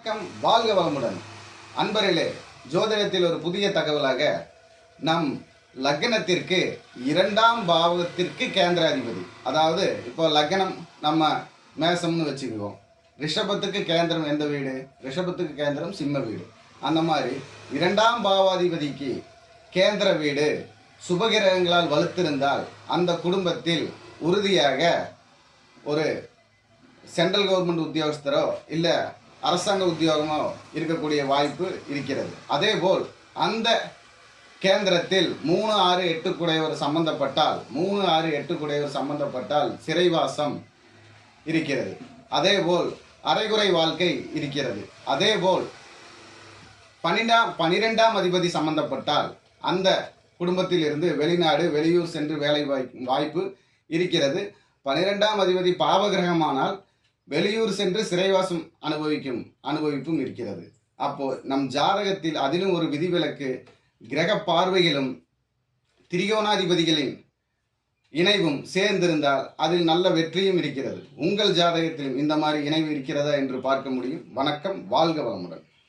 வணக்கம், வாழ்க வளமுடன். அன்பர்களே, ஜோதிடத்தில் ஒரு புதிய தகவலாக நம் லக்னத்திற்கு 2ஆம் பாவத்திற்கு கேந்திராதிபதி, அதாவது இப்போ லக்னம் நம்ம மேசம்னு வச்சுக்குவோம். ரிஷபத்துக்கு கேந்திரம் எந்த வீடு? ரிஷபத்துக்கு கேந்திரம் சிம்ம வீடு. அந்த மாதிரி 2ஆம் பாவாதிபதிக்கு கேந்திர வீடு சுபகிரகங்களால் வலுத்திருந்தால் அந்த குடும்பத்தில் உறுதியாக ஒரு சென்ட்ரல் கவர்மெண்ட் உத்தியோகஸ்தரோ இல்லை அரசாங்க உத்தியோகமோ இருக்கக்கூடிய வாய்ப்பு இருக்கிறது. அதேபோல் அந்த கேந்திரத்தில் 3, 6, 8 குடையவர் சம்பந்தப்பட்டால் சிறைவாசம் இருக்கிறது. அதேபோல் அரைகுறை வாழ்க்கை இருக்கிறது. அதேபோல் 12ஆம் அதிபதி சம்பந்தப்பட்டால் அந்த குடும்பத்தில் இருந்து வெளிநாடு வெளியூர் சென்று வேலை வாய்ப்பு இருக்கிறது. 12ஆம் அதிபதி பாவகிரகமானால் வெளியூர் சென்று சிறைவாசம் அனுபவிப்பும் இருக்கிறது. அப்போ நம் ஜாதகத்தில் அதிலும் ஒரு விதிவிலக்கு, கிரக பார்வைகளும் திரிகோணாதிபதிகளின் இணைவும் சேர்ந்திருந்தால் அதில் நல்ல வெற்றியும் இருக்கிறது. உங்கள் ஜாதகத்திலும் இந்த மாதிரி இணைவு இருக்கிறதா என்று பார்க்க முடியும். வணக்கம், வாழ்க வளமுடன்.